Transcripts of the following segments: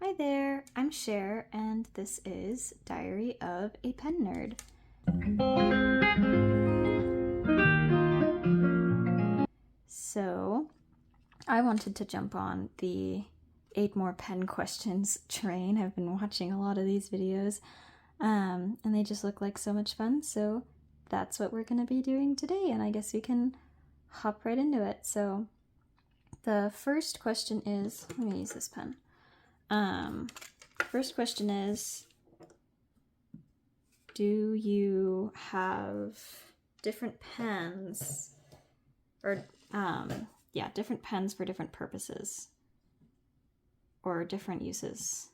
Hi there, I'm Cher, and this is Diary of a Pen Nerd. So, I wanted to jump on the 8 more pen questions train. I've been watching a lot of these videos, and they just look like so much fun, so that's what we're going to be doing today, and I guess we can hop right into it. So, the first question is, let me use this pen. First question is, do you have different pens or different pens for different purposes or different uses?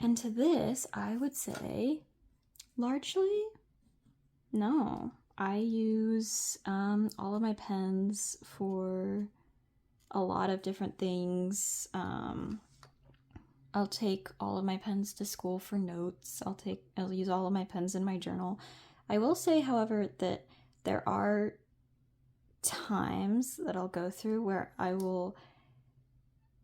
And to this, I would say largely no. I use all of my pens for a lot of different things. I'll take all of my pens to school for notes. I'll use all of my pens in my journal. I will say, however, that there are times that I'll go through where I will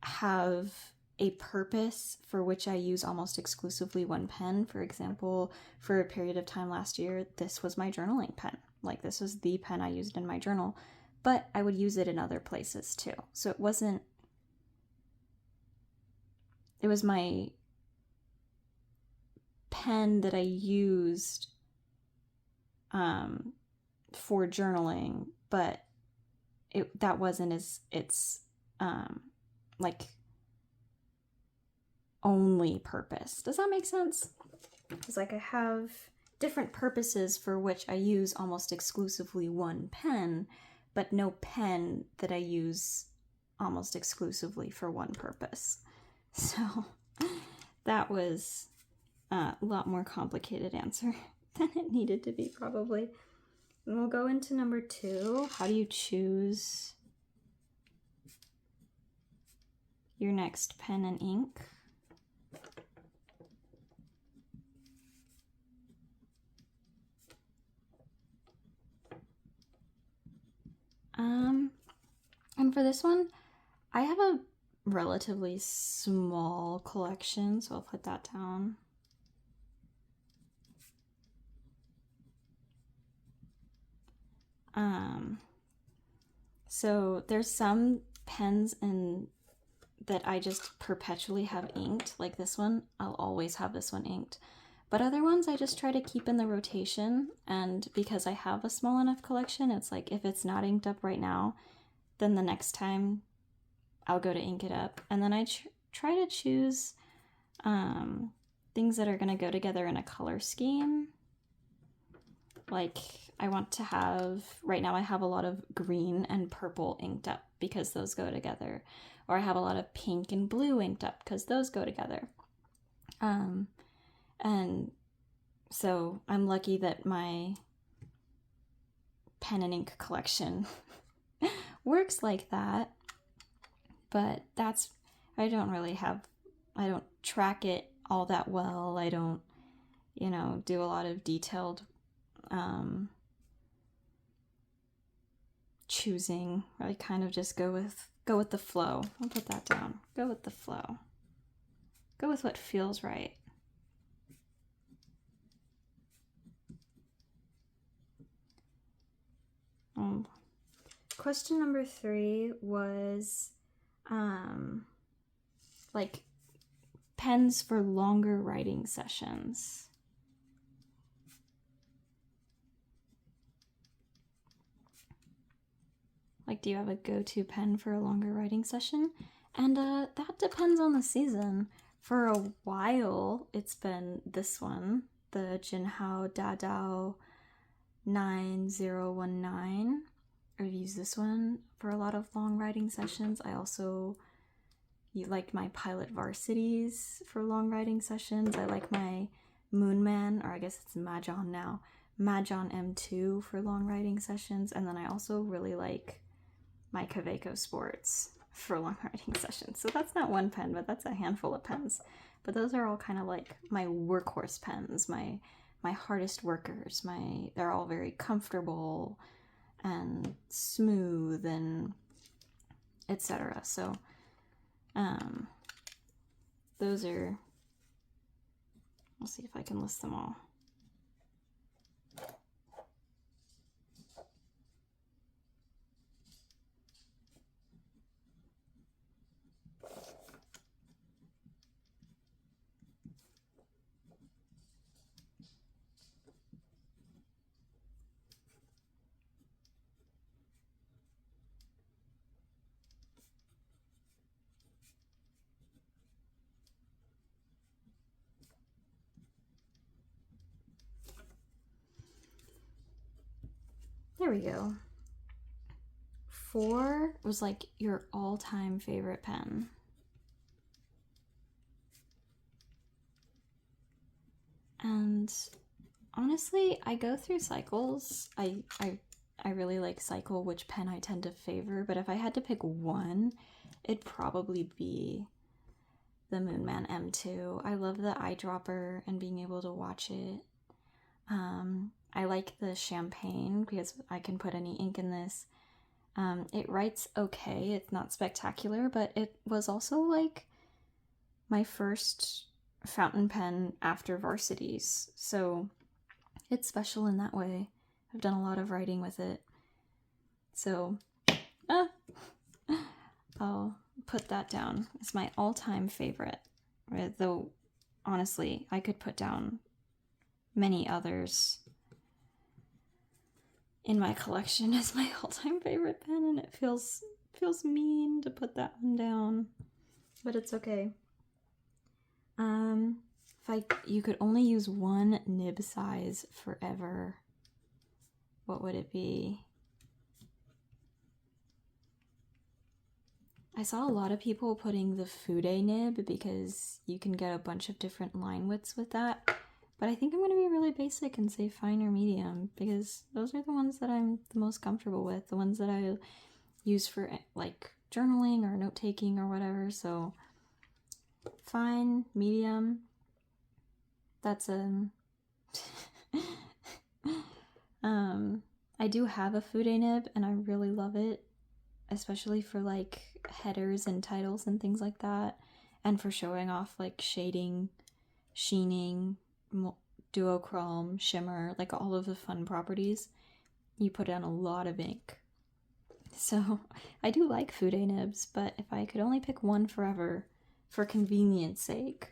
have a purpose for which I use almost exclusively one pen. For example, for a period of time last year, this was my journaling pen. Like, this was the pen I used in my journal, but I would use it in other places too. So it was my pen that I used for journaling, but that wasn't its only purpose. Does that make sense? It's like I have different purposes for which I use almost exclusively one pen, but no pen that I use almost exclusively for one purpose. So that was a lot more complicated answer than it needed to be, probably. And we'll go into number 2. How do you choose your next pen and ink? And for this one, I have a relatively small collection, so I'll put that down. So there's some pens that I just perpetually have inked, like this one. I'll always have this one inked. But other ones I just try to keep in the rotation, and because I have a small enough collection, it's like if it's not inked up right now, then the next time I'll go to ink it up. And then I try to choose things that are going to go together in a color scheme. Like, I want to have, right now I have a lot of green and purple inked up because those go together. Or I have a lot of pink and blue inked up because those go together. And so I'm lucky that my pen and ink collection works like that. But I don't track it all that well. I don't, do a lot of detailed choosing. I kind of just go with the flow. I'll put that down. Go with the flow. Go with what feels right. Question number 3 was like pens for longer writing sessions. Like, do you have a go-to pen for a longer writing session? And that depends on the season. For a while, it's been this one, the Jinhao Dadao 9019. I've used this one for a lot of long writing sessions. I also like my Pilot Varsities for long writing sessions. I like my Moonman, or I guess it's Mahjong now, Mahjong M2 for long writing sessions. And then I also really like my Kaweco Sports for long writing sessions. So that's not one pen, but that's a handful of pens But those are all kind of like my workhorse pens, my hardest workers. They're all very comfortable and smooth and etc. So those are, I'll see if I can list them all. There we go. 4 was like your all-time favorite pen. And honestly, I go through cycles. I really like cycle which pen I tend to favor, but if I had to pick one, it'd probably be the Moonman M2. I love the eyedropper and being able to watch it. I like the champagne because I can put any ink in this. It writes okay, it's not spectacular, but it was also like my first fountain pen after varsities, so it's special in that way. I've done a lot of writing with it, so I'll put that down. It's my all-time favorite, though honestly I could put down many others in my collection as my all-time favorite pen, and it feels mean to put that one down, but it's okay. If you could only use one nib size forever, what would it be? I saw a lot of people putting the Fude nib because you can get a bunch of different line widths with that, but I think I'm going to be really basic and say fine or medium because those are the ones that I'm the most comfortable with, the ones that I use for like journaling or note-taking or whatever, so fine, medium. That's I do have a Fude nib and I really love it, especially for like headers and titles and things like that, and for showing off like shading, sheening, duochrome, shimmer, like all of the fun properties. You put in a lot of ink. So I do like Fude nibs, but if I could only pick one forever, for convenience sake,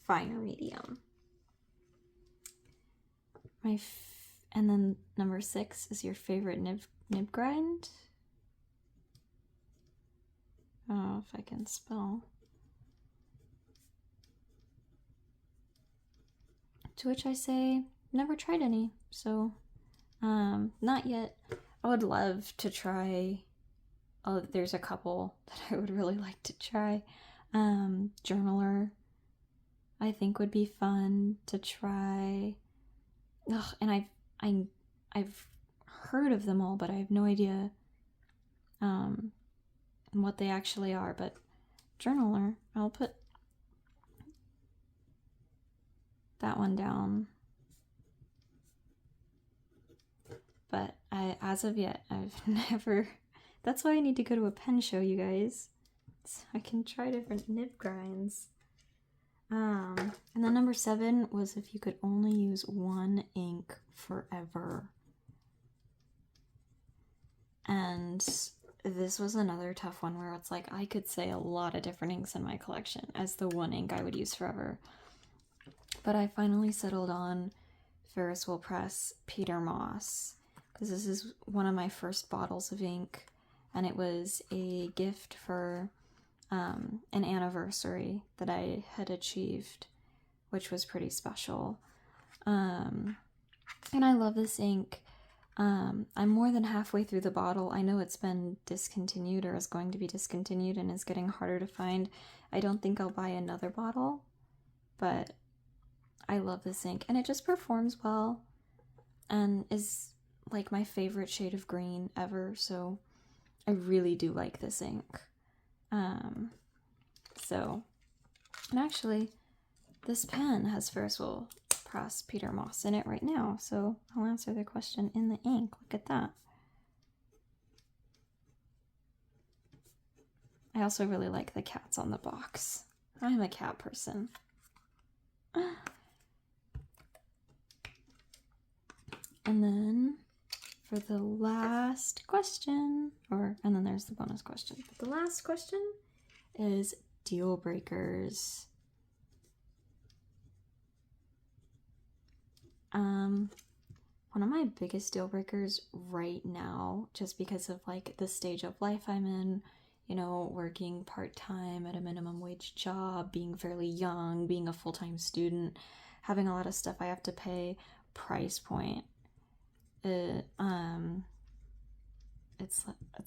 fine or medium. And then number 6 is your favorite nib grind. I don't know if I can spell. To which I say, never tried any, so not yet. I would love to try, there's a couple that I would really like to try. Journaler, I think would be fun to try. Ugh, and I've heard of them all, but I have no idea what they actually are. But journaler, I'll put that one down. But as of yet, I've never. That's why I need to go to a pen show, you guys, so I can try different nib grinds. And then number 7 was if you could only use one ink forever. And this was another tough one where it's like I could say a lot of different inks in my collection as the one ink I would use forever. But I finally settled on Ferris Wheel Press Peter Moss, because this is one of my first bottles of ink, and it was a gift for an anniversary that I had achieved, which was pretty special. And I love this ink. I'm more than halfway through the bottle. I know it's been discontinued or is going to be discontinued and is getting harder to find. I don't think I'll buy another bottle, but I love this ink, and it just performs well and is like my favorite shade of green ever, so I really do like this ink. And actually, this pen has Ferris Wheel Press Peter Moss in it right now, so I'll answer the question in the ink. Look at that. I also really like the cats on the box. I'm a cat person. And then for the last question, and then there's the bonus question. But the last question is deal breakers. One of my biggest deal breakers right now, just because of like the stage of life I'm in, you know, working part-time at a minimum wage job, being fairly young, being a full-time student, having a lot of stuff I have to pay, price point. It's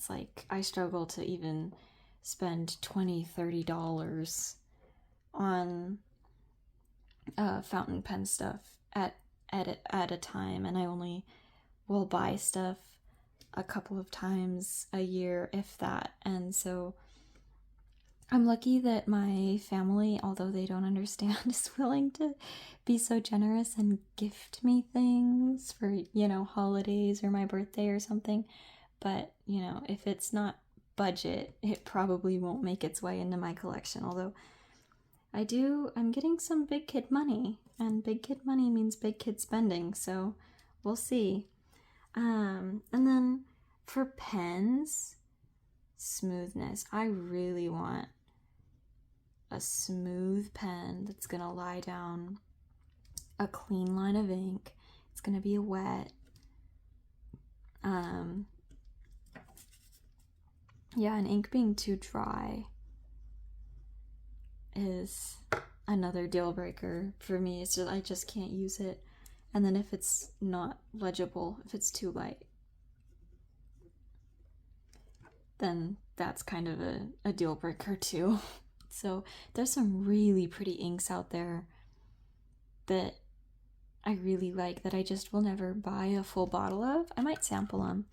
like I struggle to even spend $20-$30 on fountain pen stuff at a time, and I only will buy stuff a couple of times a year, if that. And so I'm lucky that my family, although they don't understand, is willing to be so generous and gift me things for, you know, holidays or my birthday or something. But, you know, if it's not budget, it probably won't make its way into my collection. Although I'm getting some big kid money, and big kid money means big kid spending, so we'll see. And then for pens, smoothness. I really want a smooth pen that's gonna lie down a clean line of ink. It's gonna be wet. Yeah, and ink being too dry is another deal breaker for me. It's just, I just can't use it. And then if it's not legible, if it's too light, then that's kind of a deal breaker too. So there's some really pretty inks out there that I really like that I just will never buy a full bottle of. I might sample them,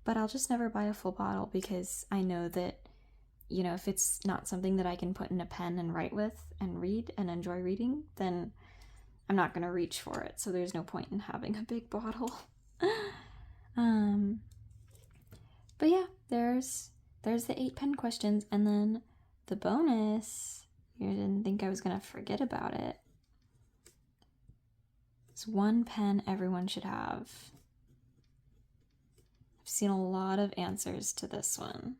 but I'll just never buy a full bottle because I know that, you know, if it's not something that I can put in a pen and write with and read and enjoy reading, then I'm not going to reach for it. So there's no point in having a big bottle. But yeah, there's the 8 pen questions, and then the bonus, you didn't think I was going to forget about it. It's 1 pen everyone should have. I've seen a lot of answers to this one.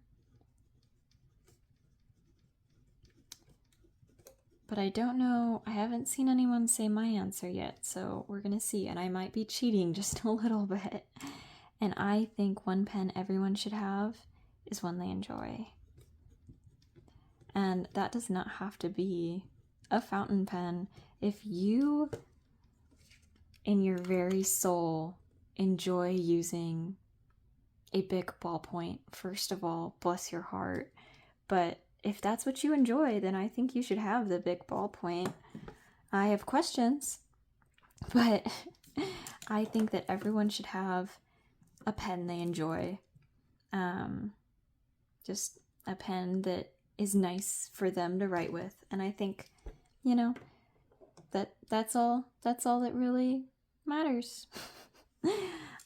But I don't know, I haven't seen anyone say my answer yet, so we're gonna see, and I might be cheating just a little bit. And I think 1 pen everyone should have is one they enjoy. And that does not have to be a fountain pen. If you, in your very soul, enjoy using a big ballpoint, first of all, bless your heart. But if that's what you enjoy, then I think you should have the big ballpoint. I have questions, but I think that everyone should have a pen they enjoy. Just a pen that is nice for them to write with. And I think, you know, that's all that really matters.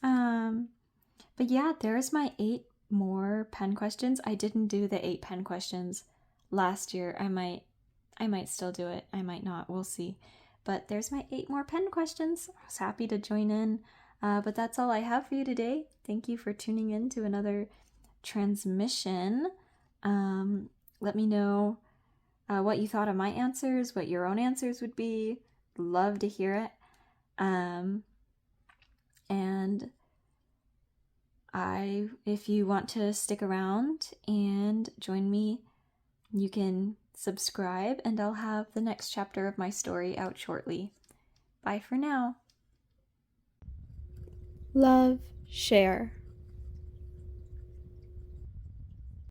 But yeah, there's my 8 more pen questions. I didn't do the 8 pen questions last year. I might still do it. I might not. We'll see. But there's my 8 more pen questions. I was happy to join in. But that's all I have for you today. Thank you for tuning in to another transmission. Let me know what you thought of my answers, what your own answers would be. Love to hear it. And if you want to stick around and join me, you can subscribe, and I'll have the next chapter of my story out shortly. Bye for now. Love, share.